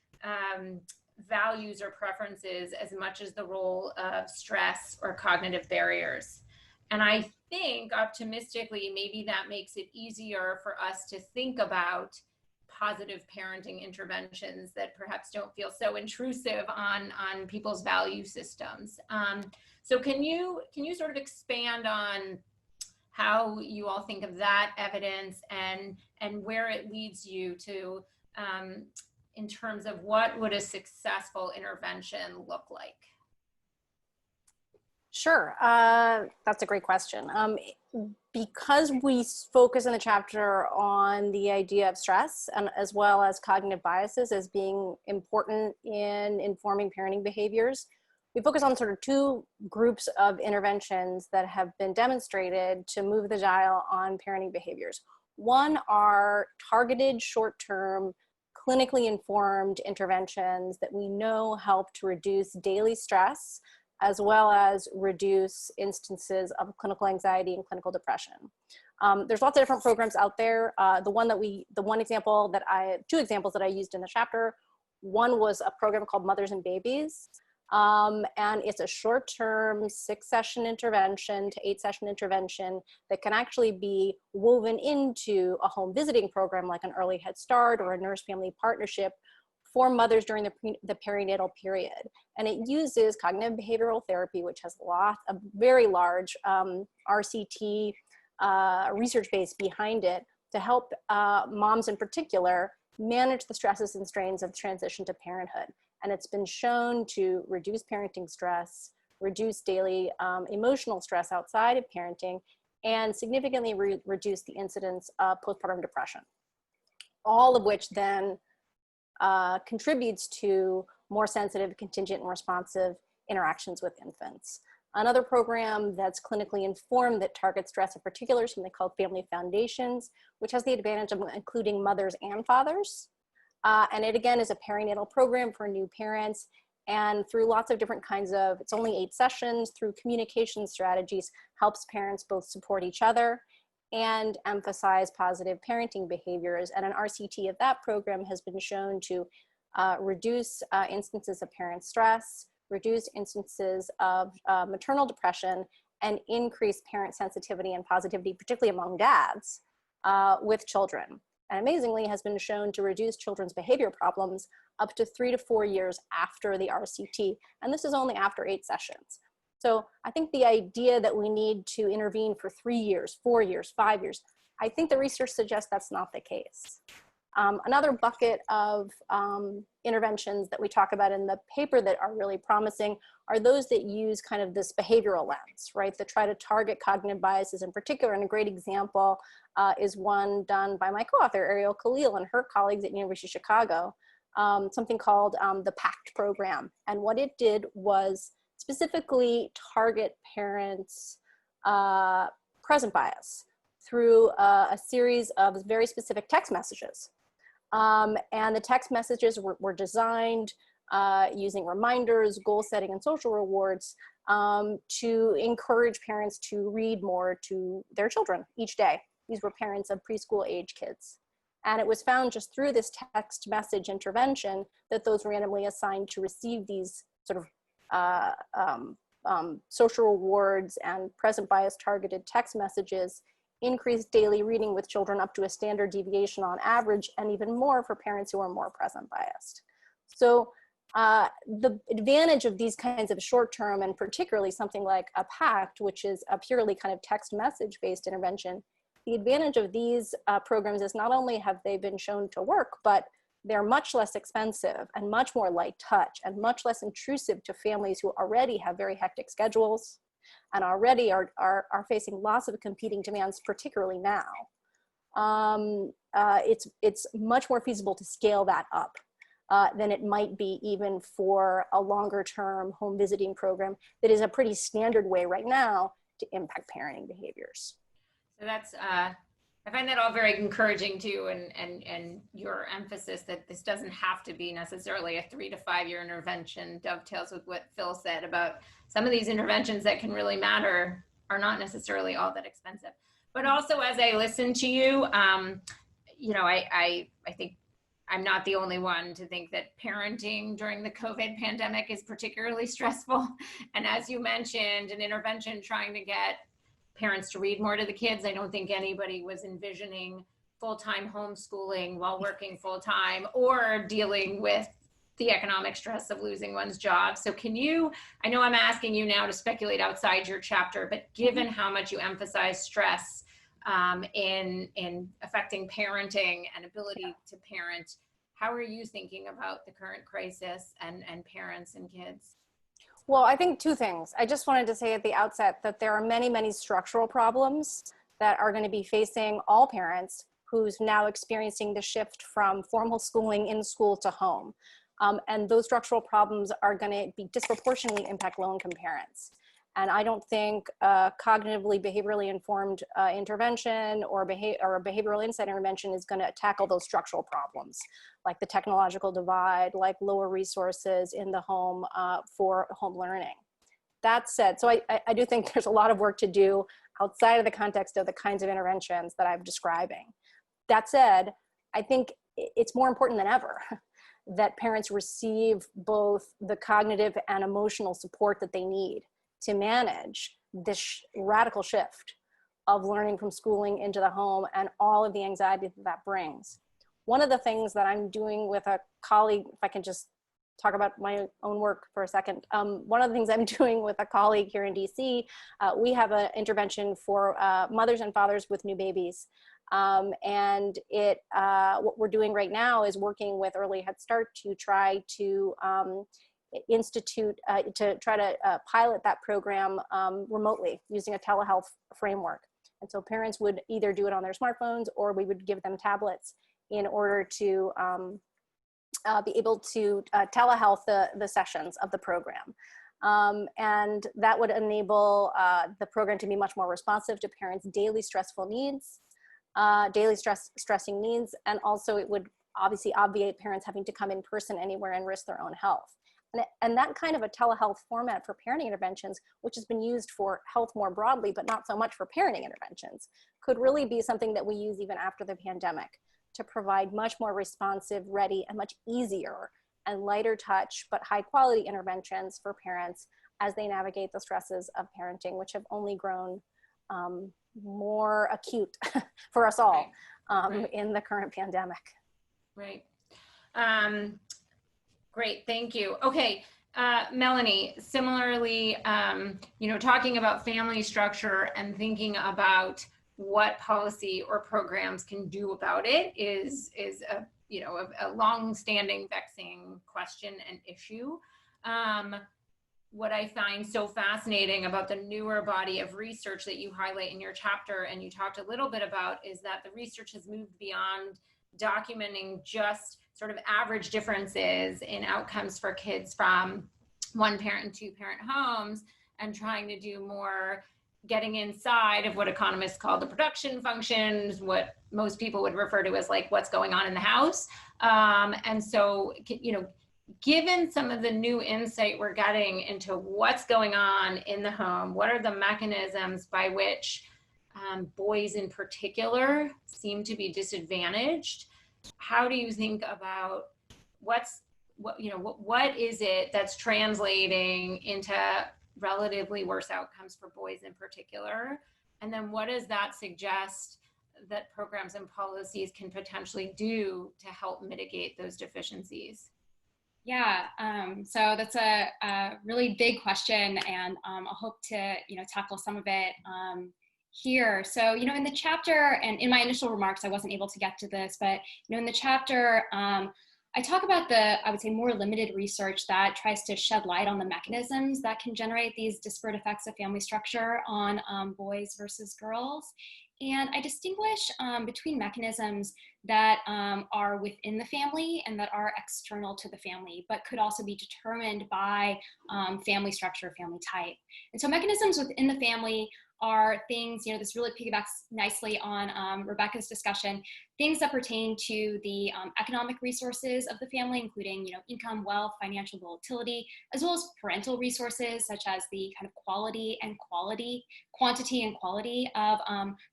values or preferences as much as the role of stress or cognitive barriers. And I think optimistically, maybe that makes it easier for us to think about positive parenting interventions that perhaps don't feel so intrusive on people's value systems. So can you sort of expand on how you all think of that evidence and where it leads you to in terms of what would a successful intervention look like? Sure, that's a great question. Because we focus in the chapter on the idea of stress and as well as cognitive biases as being important in informing parenting behaviors, we focus on sort of two groups of interventions that have been demonstrated to move the dial on parenting behaviors. One are targeted short-term, clinically informed interventions that we know help to reduce daily stress as well as reduce instances of clinical anxiety and clinical depression. There's lots of different programs out there. Two examples that I used in the chapter, one was a program called Mothers and Babies. And it's a short-term 6-session intervention to 8-session intervention that can actually be woven into a home visiting program like an early Head Start or a nurse-family partnership for mothers during the perinatal period. And it uses cognitive behavioral therapy, which has a very large RCT research base behind it to help moms in particular manage the stresses and strains of transition to parenthood. And it's been shown to reduce parenting stress, reduce daily emotional stress outside of parenting, and significantly reduce the incidence of postpartum depression. All of which then contributes to more sensitive, contingent, and responsive interactions with infants. Another program that's clinically informed that targets stress in particular is something called Family Foundations, which has the advantage of including mothers and fathers. And it again is a perinatal program for new parents, and through lots of different kinds of, it's only 8 sessions, through communication strategies, helps parents both support each other and emphasize positive parenting behaviors. And an RCT of that program has been shown to reduce instances of parent stress, reduce instances of maternal depression, and increase parent sensitivity and positivity, particularly among dads with children. And amazingly has been shown to reduce children's behavior problems up to 3 to 4 years after the RCT. And this is only after 8 sessions. So I think the idea that we need to intervene for 3 years, 4 years, 5 years, I think the research suggests that's not the case. Another bucket of interventions that we talk about in the paper that are really promising are those that use kind of this behavioral lens, right? That try to target cognitive biases in particular. And a great example is one done by my co-author, Ariel Khalil, and her colleagues at University of Chicago, something called the PACT program. And what it did was specifically target parents' present bias through a series of very specific text messages. And the text messages were designed using reminders, goal setting, and social rewards to encourage parents to read more to their children each day. These were parents of preschool age kids. And it was found just through this text message intervention that those randomly assigned to receive these sort of social rewards and present bias targeted text messages increased daily reading with children up to a standard deviation on average, and even more for parents who are more present biased. So the advantage of these kinds of short-term, and particularly something like a PACT, which is a purely kind of text message-based intervention, the advantage of these programs is not only have they been shown to work, but they're much less expensive and much more light touch and much less intrusive to families who already have very hectic schedules and already are facing lots of competing demands, particularly now. It's much more feasible to scale that up than it might be even for a longer term home visiting program that is a pretty standard way right now to impact parenting behaviors. So that's, I find that all very encouraging too, and your emphasis that this doesn't have to be necessarily a 3 to 5 year intervention dovetails with what Phil said about some of these interventions that can really matter are not necessarily all that expensive. But also, as I listen to you, you know, I think I'm not the only one to think that parenting during the COVID pandemic is particularly stressful. And as you mentioned, an intervention trying to get parents to read more to the kids. I don't think anybody was envisioning full-time homeschooling while working full-time or dealing with the economic stress of losing one's job. So can you, I know I'm asking you now to speculate outside your chapter, but given how much you emphasize stress in affecting parenting and ability to parent, how are you thinking about the current crisis and parents and kids? Well, I think 2 things. I just wanted to say at the outset that there are many, many structural problems that are going to be facing all parents who's now experiencing the shift from formal schooling in school to home. And those structural problems are going to be disproportionately impact low-income parents. And I don't think cognitively, behaviorally informed intervention or a behavioral insight intervention is going to tackle those structural problems, like the technological divide, like lower resources in the home for home learning. That said, so I do think there's a lot of work to do outside of the context of the kinds of interventions that I'm describing. That said, I think it's more important than ever that parents receive both the cognitive and emotional support that they need to manage this radical shift of learning from schooling into the home and all of the anxiety that that brings. One of the things that I'm doing with a colleague, if I can just talk about my own work for a second. One of the things I'm doing with a colleague here in DC, we have an intervention for mothers and fathers with new babies. And what we're doing right now is working with Early Head Start to try to pilot that program remotely using a telehealth framework. And so parents would either do it on their smartphones or we would give them tablets in order to be able to telehealth the sessions of the program. And that would enable the program to be much more responsive to parents' daily stressful needs, stressing needs, and also it would obviously obviate parents having to come in person anywhere and risk their own health. And that kind of a telehealth format for parenting interventions, which has been used for health more broadly, but not so much for parenting interventions, could really be something that we use even after the pandemic to provide much more responsive, ready, and much easier and lighter touch, but high quality interventions for parents as they navigate the stresses of parenting, which have only grown more acute for us all in the current pandemic. Right. Great, thank you. Okay, Melanie, similarly, talking about family structure and thinking about what policy or programs can do about it is a long-standing, vexing question and issue. What I find so fascinating about the newer body of research that you highlight in your chapter, and you talked a little bit about, is that the research has moved beyond documenting just sort of average differences in outcomes for kids from one parent and two parent homes, and trying to do more getting inside of what economists call the production functions, what most people would refer to as like what's going on in the house. And so, given some of the new insight we're getting into what's going on in the home, what are the mechanisms by which boys in particular seem to be disadvantaged? How do you think about what is it that's translating into relatively worse outcomes for boys in particular? And then what does that suggest that programs and policies can potentially do to help mitigate those deficiencies? Yeah, so that's a really big question, and I'll hope to tackle some of it here. So in the chapter, and in my initial remarks, I wasn't able to get to this, but in the chapter, I talk about I would say, more limited research that tries to shed light on the mechanisms that can generate these disparate effects of family structure on boys versus girls. And I distinguish between mechanisms that are within the family and that are external to the family, but could also be determined by family structure, family type. And so mechanisms within the family are things, this really piggybacks nicely on Rebecca's discussion, things that pertain to the economic resources of the family, including, income, wealth, financial volatility, as well as parental resources, such as the kind of quantity and quality of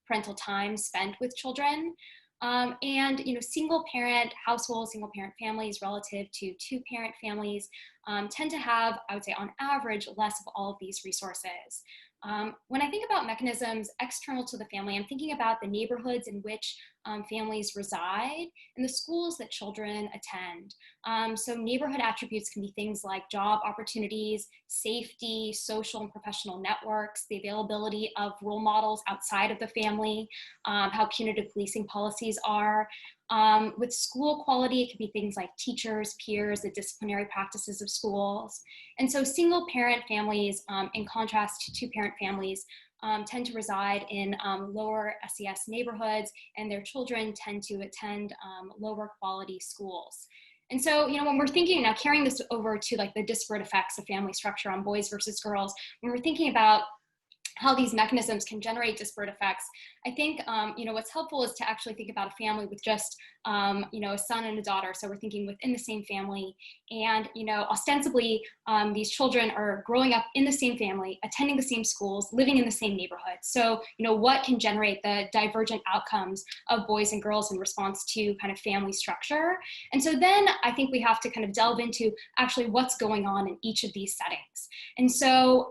parental time spent with children. And single parent households, single parent families relative to two parent families tend to have, I would say on average, less of all of these resources. When I think about mechanisms external to the family, I'm thinking about the neighborhoods in which families reside and the schools that children attend. So neighborhood attributes can be things like job opportunities, safety, social and professional networks, the availability of role models outside of the family, how punitive policing policies are. With school quality, it could be things like teachers, peers, the disciplinary practices of schools. And so single parent families, in contrast to two parent families, tend to reside in lower SES neighborhoods, and their children tend to attend lower quality schools. And so, when we're thinking now, carrying this over to like the disparate effects of family structure on boys versus girls, when we're thinking about how these mechanisms can generate disparate effects, I think, what's helpful is to actually think about a family with just, a son and a daughter. So we're thinking within the same family, and, ostensibly, these children are growing up in the same family, attending the same schools, living in the same neighborhood. So, what can generate the divergent outcomes of boys and girls in response to kind of family structure? And so then I think we have to kind of delve into actually what's going on in each of these settings. And so,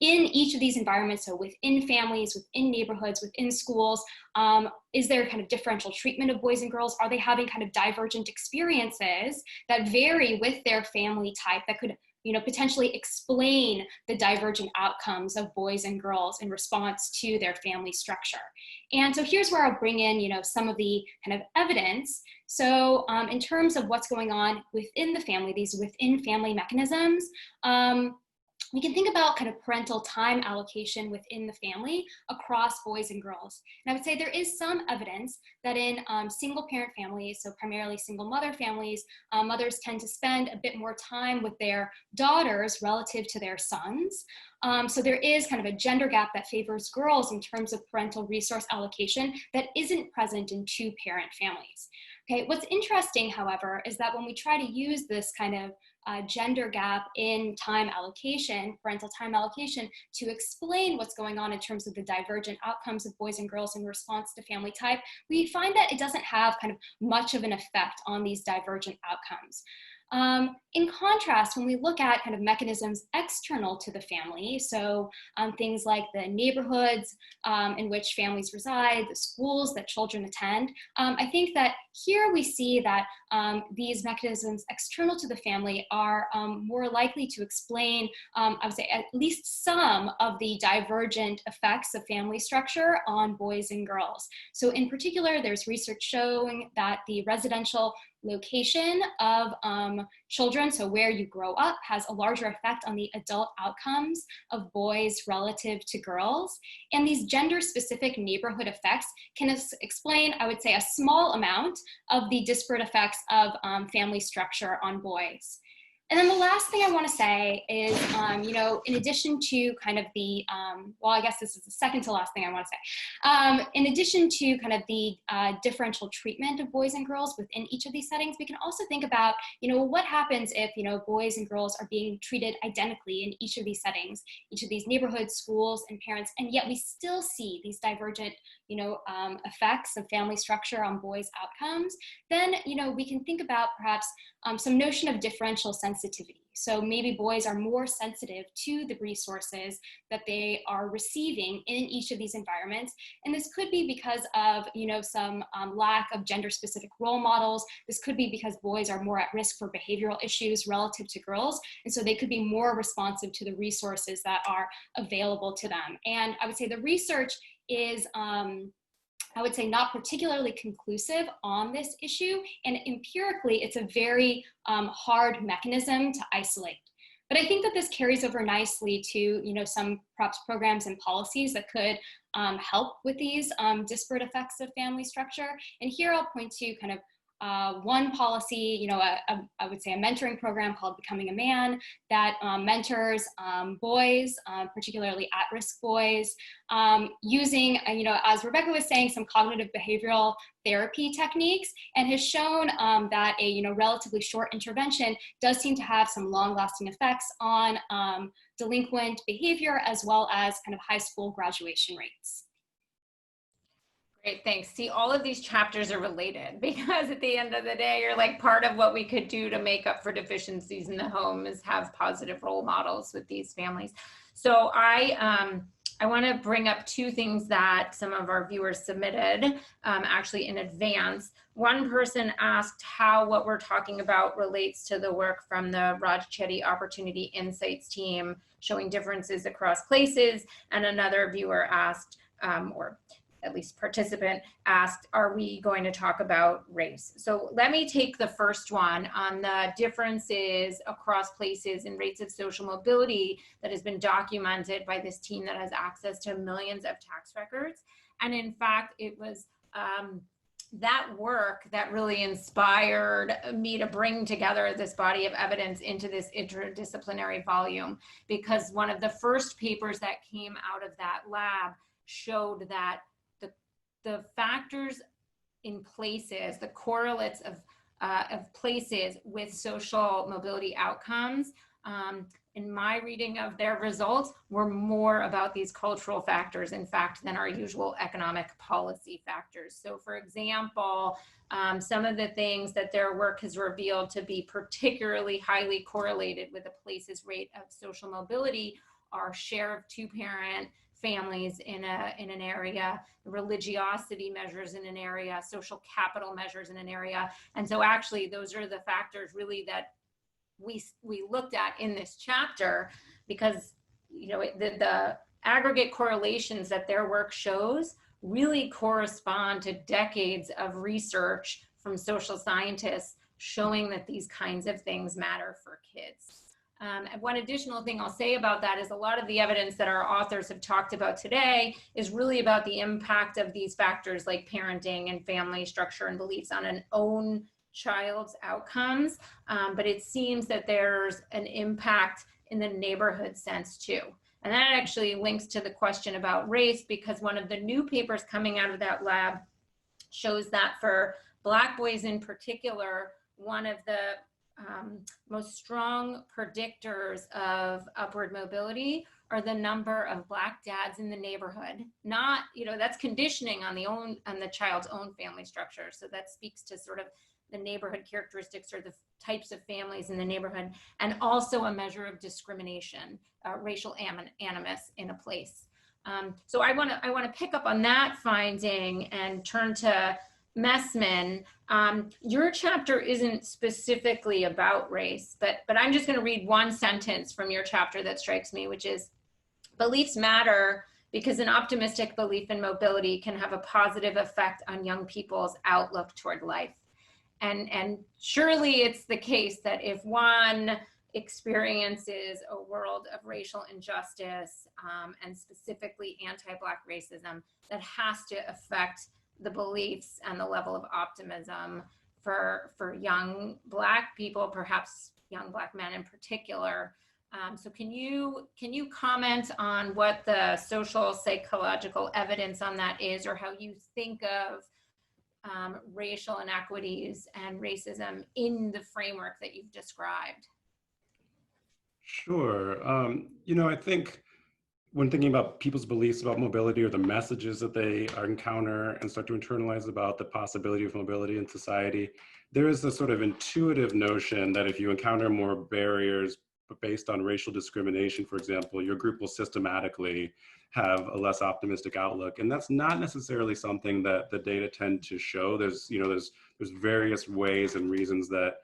in each of these environments, so within families, within neighborhoods, within schools, is there kind of differential treatment of boys and girls? Are they having kind of divergent experiences that vary with their family type that could, potentially explain the divergent outcomes of boys and girls in response to their family structure? And so here's where I'll bring in, some of the kind of evidence. So in terms of what's going on within the family, these within family mechanisms, we can think about kind of parental time allocation within the family across boys and girls. And I would say there is some evidence that in single parent families, so primarily single mother families, mothers tend to spend a bit more time with their daughters relative to their sons. So there is kind of a gender gap that favors girls in terms of parental resource allocation that isn't present in two-parent families. Okay, what's interesting, however, is that when we try to use this kind of gender gap in time allocation, parental time allocation, to explain what's going on in terms of the divergent outcomes of boys and girls in response to family type, we find that it doesn't have kind of much of an effect on these divergent outcomes. In contrast, when we look at kind of mechanisms external to the family, so things like the neighborhoods in which families reside, the schools that children attend, I think that here we see that these mechanisms external to the family are more likely to explain, I would say, at least some of the divergent effects of family structure on boys and girls. So in particular, there's research showing that the residential location of children, so where you grow up, has a larger effect on the adult outcomes of boys relative to girls. And these gender-specific neighborhood effects can explain, I would say, a small amount of the disparate effects of family structure on boys. And then the last thing I want to say is, you know, in addition to kind of the, well, I guess this is the second to last thing I want to say. In addition to kind of the differential treatment of boys and girls within each of these settings, we can also think about, you know, what happens if, you know, boys and girls are being treated identically in each of these settings, each of these neighborhoods, schools, and parents, and yet we still see these divergent, you know, effects of family structure on boys' outcomes. Then, you know, we can think about perhaps some notion of differential sensitivity. So maybe boys are more sensitive to the resources that they are receiving in each of these environments. And this could be because of, you know, some lack of gender-specific role models. This could be because boys are more at risk for behavioral issues relative to girls. And so they could be more responsive to the resources that are available to them. And I would say the research is, I would say, not particularly conclusive on this issue, and empirically it's a very hard mechanism to isolate. But I think that this carries over nicely to, you know, some perhaps programs and policies that could help with these disparate effects of family structure. And here I'll point to kind of one policy, you know, I would say a mentoring program called Becoming a Man that mentors boys, particularly at-risk boys, using, you know, as Rebecca was saying, some cognitive behavioral therapy techniques, and has shown that a, you know, relatively short intervention does seem to have some long-lasting effects on delinquent behavior as well as kind of high school graduation rates. Great, thanks. See, all of these chapters are related because at the end of the day, you're like, part of what we could do to make up for deficiencies in the home is have positive role models with these families. So I want to bring up two things that some of our viewers submitted actually in advance. One person asked how what we're talking about relates to the work from the Raj Chetty Opportunity Insights team showing differences across places. And another viewer asked, or at least participant asked, are we going to talk about race? So let me take the first one on the differences across places and rates of social mobility that has been documented by this team that has access to millions of tax records. And in fact, it was that work that really inspired me to bring together this body of evidence into this interdisciplinary volume, because one of the first papers that came out of that lab showed that the factors in places, the correlates of places with social mobility outcomes, in my reading of their results, were more about these cultural factors, in fact, than our usual economic policy factors. So for example, some of the things that their work has revealed to be particularly highly correlated with a place's rate of social mobility are share of two-parent families in an area, religiosity measures in an area, social capital measures in an area. And so actually those are the factors really that we looked at in this chapter, because, you know, the aggregate correlations that their work shows really correspond to decades of research from social scientists showing that these kinds of things matter for kids. And one additional thing I'll say about that is a lot of the evidence that our authors have talked about today is really about the impact of these factors like parenting and family structure and beliefs on an own child's outcomes. But it seems that there's an impact in the neighborhood sense too. And that actually links to the question about race, because one of the new papers coming out of that lab shows that for Black boys in particular, one of the most strong predictors of upward mobility are the number of Black dads in the neighborhood. Not, that's conditioning on the child's own family structure. So that speaks to sort of the neighborhood characteristics or the types of families in the neighborhood, and also a measure of discrimination, racial animus in a place. So I want to pick up on that finding and turn to Messman. Your chapter isn't specifically about race, but I'm just going to read one sentence from your chapter that strikes me, which is, beliefs matter because an optimistic belief in mobility can have a positive effect on young people's outlook toward life. And surely it's the case that if one experiences a world of racial injustice and specifically anti-Black racism, that has to affect the beliefs and the level of optimism for young Black people, perhaps young Black men in particular. So can you comment on what the social psychological evidence on that is, or how you think of racial inequities and racism in the framework that you've described? Sure. I think when thinking about people's beliefs about mobility or the messages that they encounter and start to internalize about the possibility of mobility in society, there is a sort of intuitive notion that if you encounter more barriers based on racial discrimination, for example, your group will systematically have a less optimistic outlook. And that's not necessarily something that the data tend to show. There's various ways and reasons that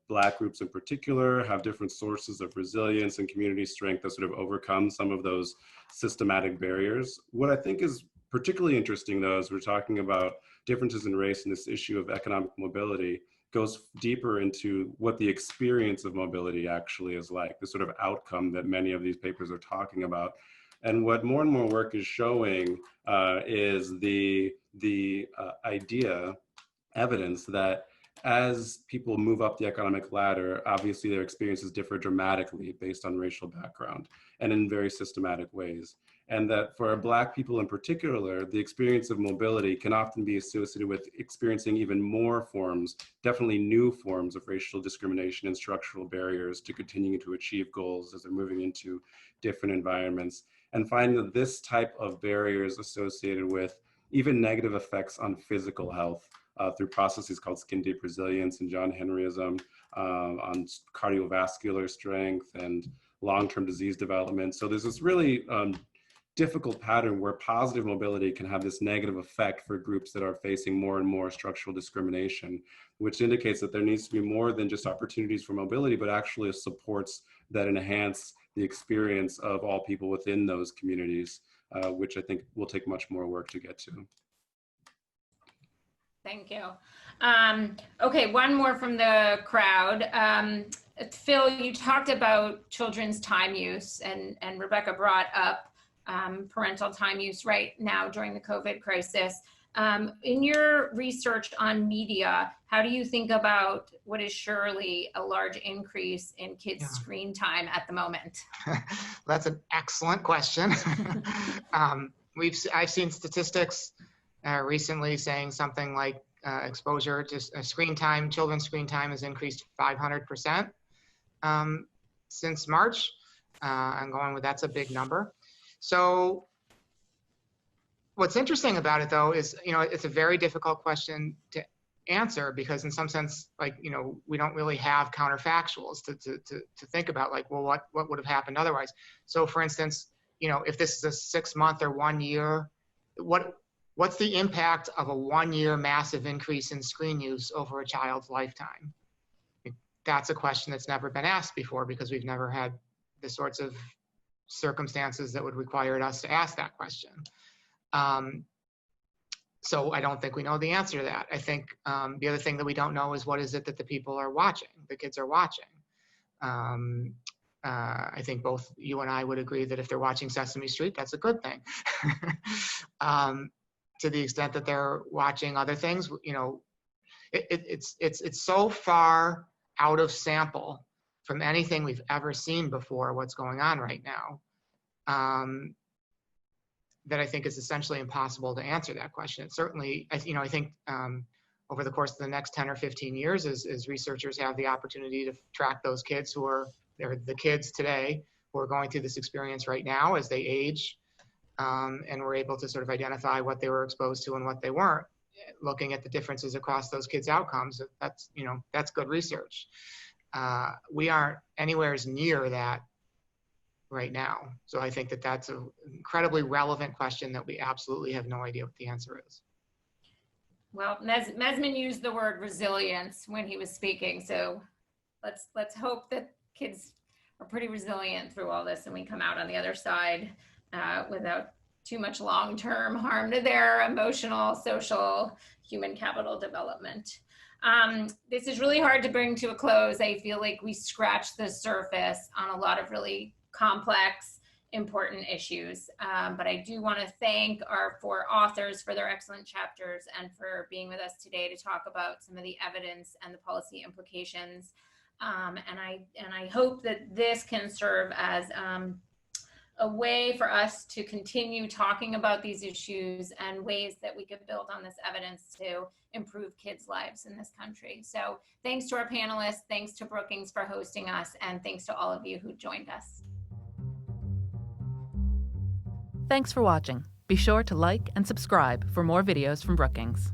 Black groups in particular have different sources of resilience and community strength that sort of overcome some of those systematic barriers. What I think is particularly interesting, though, as we're talking about differences in race and this issue of economic mobility, goes deeper into what the experience of mobility actually is like, the sort of outcome that many of these papers are talking about. And what more and more work is showing is the evidence that as people move up the economic ladder, obviously their experiences differ dramatically based on racial background and in very systematic ways. And that for Black people in particular, the experience of mobility can often be associated with experiencing even more forms, definitely new forms of racial discrimination and structural barriers to continuing to achieve goals as they're moving into different environments. And finding that this type of barriers associated with even negative effects on physical health through processes called skin deep resilience and John Henryism, on cardiovascular strength and long-term disease development. So there's this really difficult pattern where positive mobility can have this negative effect for groups that are facing more and more structural discrimination, which indicates that there needs to be more than just opportunities for mobility, but actually supports that enhance the experience of all people within those communities, which I think will take much more work to get to. Thank you. Okay, one more from the crowd. Phil, you talked about children's time use, and Rebecca brought up parental time use right now during the COVID crisis. In your research on media, how do you think about what is surely a large increase in kids' screen time at the moment? That's an excellent question. I've seen statistics recently saying something like exposure to screen time, children's screen time has increased 500% since March. I'm going with that's a big number. So what's interesting about it, though, is, it's a very difficult question to answer because in some sense, we don't really have counterfactuals to think about, well, what would have happened otherwise? So for instance, if this is a 6 month or 1 year, what's the impact of a 1 year massive increase in screen use over a child's lifetime? That's a question that's never been asked before because we've never had the sorts of circumstances that would require us to ask that question. So I don't think we know the answer to that. I think the other thing that we don't know is what is it that the people are watching, the kids are watching. I think both you and I would agree that if they're watching Sesame Street, that's a good thing. To the extent that they're watching other things, you know, it's so far out of sample from anything we've ever seen before what's going on right now, that I think it's essentially impossible to answer that question. It certainly, I think over the course of the next 10 or 15 years, as researchers have the opportunity to track those kids they're the kids today who are going through this experience right now as they age, and we're able to sort of identify what they were exposed to and what they weren't, looking at the differences across those kids' outcomes. That's good research. We aren't anywhere near that right now. So I think that that's an incredibly relevant question that we absolutely have no idea what the answer is. Well, Mesman used the word resilience when he was speaking. So let's hope that kids are pretty resilient through all this and we come out on the other side without too much long-term harm to their emotional, social, human capital development. This is really hard to bring to a close. I feel like we scratched the surface on a lot of really complex, important issues. But I do want to thank our 4 authors for their excellent chapters and for being with us today to talk about some of the evidence and the policy implications. And I hope that this can serve as a way for us to continue talking about these issues and ways that we could build on this evidence to improve kids' lives in this country. So thanks to our panelists, thanks to Brookings for hosting us, and thanks to all of you who joined us. Thanks for watching. Be sure to like and subscribe for more videos from Brookings.